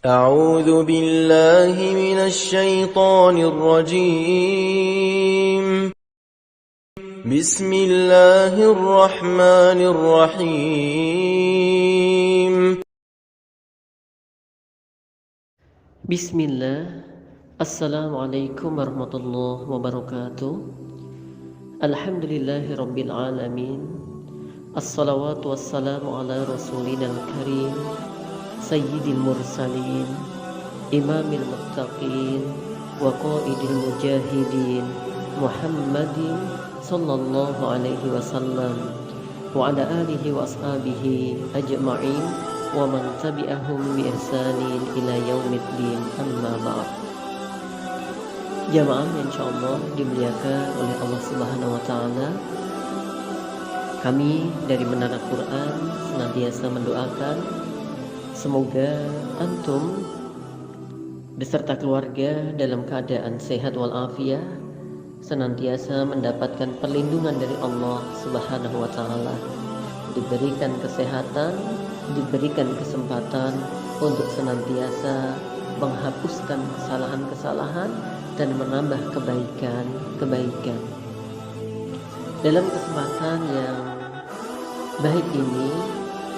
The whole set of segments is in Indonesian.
أعوذ بالله من الشيطان الرجيم بسم الله الرحمن الرحيم Bismillah. Assalamualaikum warahmatullahi wabarakatuh. Alhamdulillahi rabbil alamin. Assalawatu wassalamu ala rasulina al-karim Sayyidil mursalin Imamil muttaqin Wa qaidil mujahidin Muhammadin sallallahu alaihi wasallam Wa ala alihi wa ashabihi ajma'in wa man tabi'ahum bi ihsanin ila yaumiddin, amma ba'd. Jamaah yang insyaallah dimuliakan oleh Allah Subhanahu wa taala, kami dari Menara Quran senantiasa mendoakan semoga antum beserta keluarga dalam keadaan sehat walafiat, senantiasa mendapatkan perlindungan dari Allah Subhanahu wa taala, diberikan kesehatan, diberikan kesempatan untuk senantiasa menghapuskan kesalahan-kesalahan dan menambah kebaikan-kebaikan. Dalam kesempatan yang baik ini,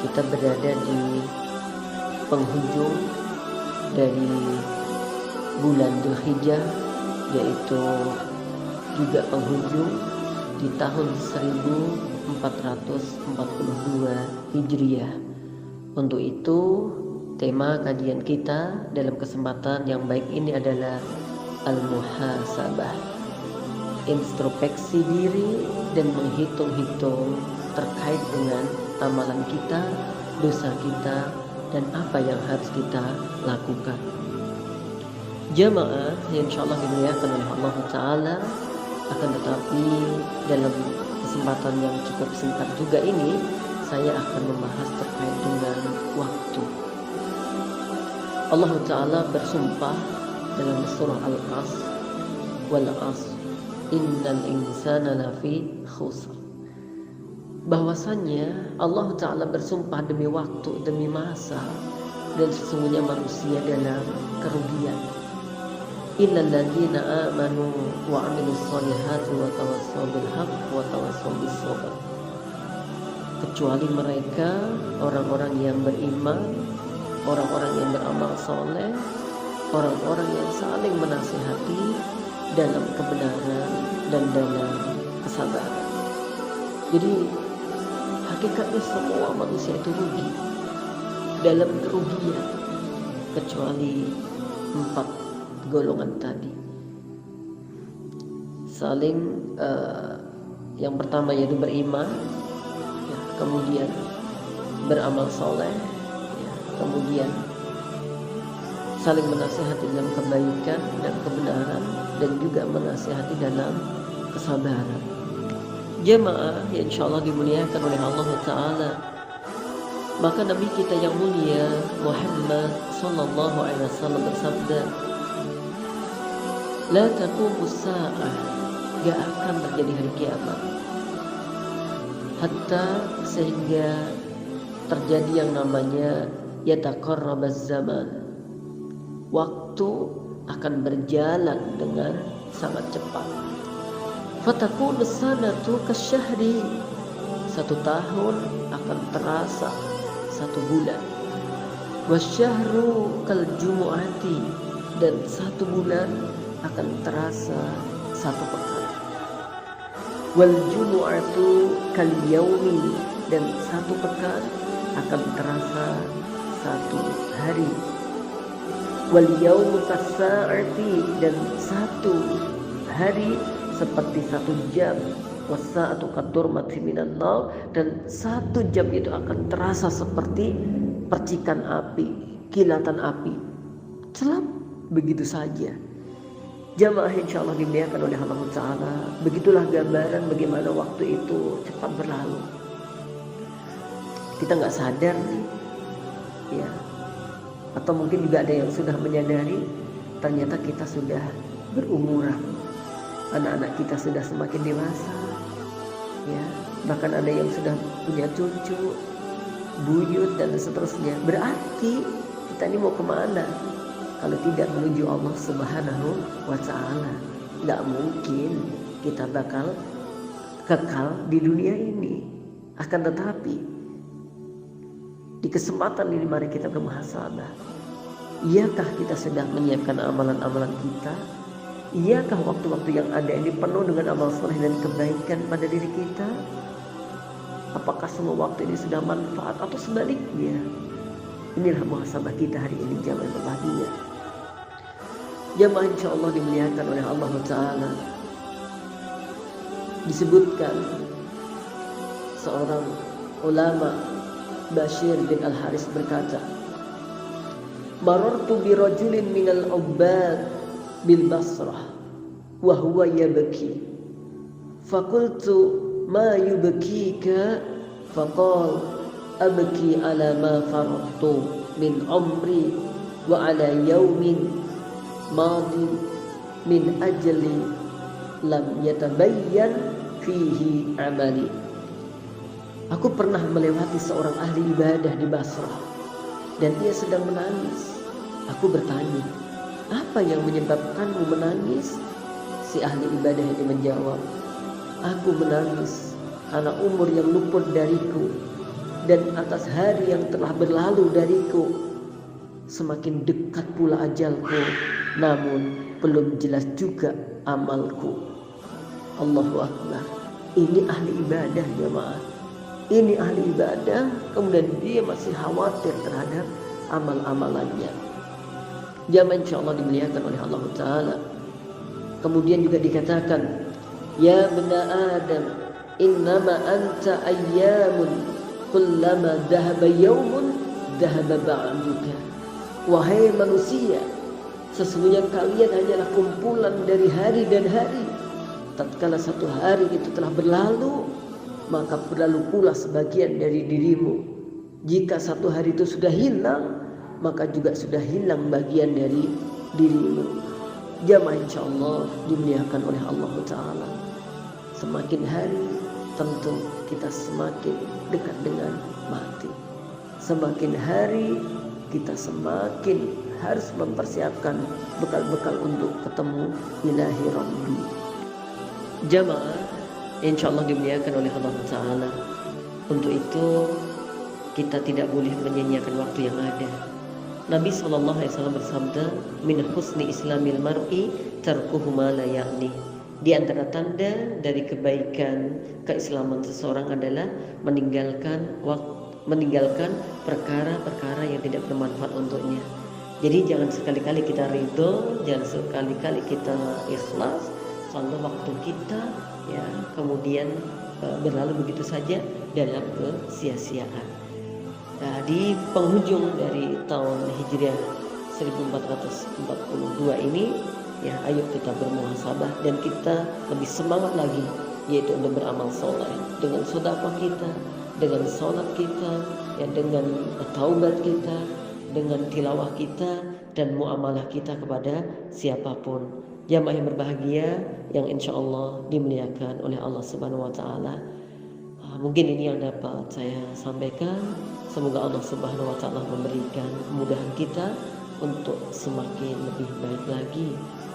kita berada di penghujung dari bulan Dzulhijjah, yaitu juga penghujung di tahun 1442 Hijriah. Untuk itu, tema kajian kita dalam kesempatan yang baik ini adalah al-muhasabah, introspeksi diri dan menghitung-hitung terkait dengan amalan kita, dosa kita, dan apa yang harus kita lakukan. Jamaah yang insyaallah dimuliakan oleh Allah Ta'ala, akan tetapi dalam kesempatan yang cukup singkat juga ini, saya akan membahas terkait dengan waktu. Allah Ta'ala bersumpah dalam surah Al-Asr, wal asr innal insana lafi khusr, bahwasannya Allah Ta'ala bersumpah demi waktu, demi masa, dan sesungguhnya manusia dalam kerugian. Illal ladzina amanu wa 'amilus shalihati wa tawassaw bil haqq wa tawassaw bis sabr, kecuali mereka orang-orang yang beriman, orang-orang yang beramal soleh, orang-orang yang saling menasihati dalam kebenaran dan dalam kesabaran. Jadi hakikatnya semua manusia itu rugi, dalam kerugian, kecuali 4 golongan tadi. Saling yang pertama yaitu beriman, ya, kemudian beramal soleh, ya, kemudian saling menasihati dalam kebaikan dan kebenaran, dan juga menasihati dalam kesabaran. Jemaah yang insyaallah dimuliakan oleh Allah Ta'ala, maka Nabi kita yang mulia Muhammad sallallahu alaihi wasallam bersabda, la taqumus sa'ah, gak akan terjadi hari kiamat hatta, sehingga terjadi yang namanya yataqarrabaz zaman, waktu akan berjalan dengan sangat cepat. Fatakunu sanatu kasyahri, 1 tahun akan terasa 1 bulan. Wasyahru kal jumu'ati, dan 1 bulan akan terasa 1 pekan. Wal jumu'atu kal yaumi, dan 1 pekan akan terasa 1 hari. Wal yaumu kasa'ati, dan 1 hari seperti 1 jam. Wasa'atu kadurmati minallah, dan 1 jam itu akan terasa seperti percikan api, kilatan api, celap, begitu saja. Jamaah insyaallah dimuliakan oleh Allah Ta'ala, begitulah gambaran bagaimana waktu itu cepat berlalu. Kita nggak sadar nih, ya, atau mungkin juga ada yang sudah menyadari ternyata kita sudah berumuran, anak-anak kita sudah semakin dewasa, ya, bahkan ada yang sudah punya cucu, buyut dan seterusnya. Berarti kita ini mau kemana kalau tidak menuju Allah Subhanahu wa Ta'ala? Gak mungkin kita bakal kekal di dunia ini. Akan tetapi di kesempatan ini mari kita bermuhasabah. Iyakah kita sedang menyiapkan amalan-amalan kita? Iyakah waktu-waktu yang ada ini penuh dengan amal soleh dan kebaikan pada diri kita? Apakah semua waktu ini sudah manfaat atau sebaliknya? Inilah muhasabah kita hari ini, jamaah yang berbahagia. Jamaah insya Allah dimuliakan oleh Allah Ta'ala. Disebutkan seorang ulama, Bashir bin Al-Haris berkata, marartu bi rajulin minal ubbad bil Basrah wa huwa yabki faqultu ma yubkika faqal abki ala ma faradtu min umri wa ala yawmin madin min ajli lam yatabayyan fihi amali. Aku pernah melewati seorang ahli ibadah di Basrah dan dia sedang menangis. Aku bertanya, apa yang menyebabkanmu menangis? Si ahli ibadah ini menjawab, aku menangis karena umur yang luput dariku dan atas hari yang telah berlalu dariku. Semakin dekat pula ajalku, namun belum jelas juga amalku. Allahu Akbar. Ini ahli ibadah, jemaah. Ini ahli ibadah, kemudian dia masih khawatir terhadap amal-amalannya. Jamaah insyaallah dimuliakan oleh Allah Ta'ala. Kemudian juga dikatakan, ya bena Adam, innama anta ayyamun, kullama dahaba yawmun, dahaba ba'duka. Wahai manusia, sesungguhnya kalian hanyalah kumpulan dari hari dan hari. Tatkala satu hari itu telah berlalu, maka berlalu pula sebagian dari dirimu. Jika satu hari itu sudah hilang, maka juga sudah hilang bagian dari dirimu. Jamaah insyaallah dimuliakan oleh Allah Ta'ala. Semakin hari tentu kita semakin dekat dengan mati. Semakin hari kita semakin harus mempersiapkan bekal-bekal untuk ketemu ilahi Rabbi. Jamaah insyaallah dimuliakan oleh Allah Ta'ala. Untuk itu kita tidak boleh menyia-nyiakan waktu yang ada. Nabi SAW bersabda, min husni islamil mar'i tarkuhu ma la ya'ni. Di antara tanda dari kebaikan keislaman seseorang adalah meninggalkan perkara-perkara yang tidak bermanfaat untuknya. Jadi jangan sekali-kali kita ridho, jangan sekali-kali kita ikhlas sampai waktu kita ya kemudian berlalu begitu saja dalam kesia-siaan. Nah, di penghujung dari tahun Hijriah 1442 ini ya ayo kita bermuhasabah dan kita lebih semangat lagi, yaitu untuk beramal soleh dengan sedekah kita, dengan sholat kita, ya dengan taubat kita, dengan tilawah kita dan muamalah kita kepada siapapun. Jamaah yang berbahagia yang insya Allah dimuliakan oleh Allah Subhanahu wa Ta'ala. Mungkin ini yang dapat saya sampaikan. Semoga Allah Subhanahu wa Ta'ala memberikan kemudahan kita untuk semakin lebih baik lagi,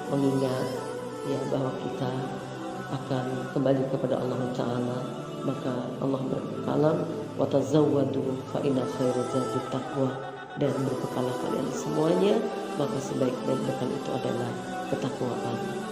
mengingat ya bahwa kita akan kembali kepada Allah Ta'ala. Maka Allah berkalam, wa tazawwadu fa inna khairaz zadi taqwa, dan berbekalah kalian semuanya, maka sebaik-baik bekal itu adalah ketakwaan.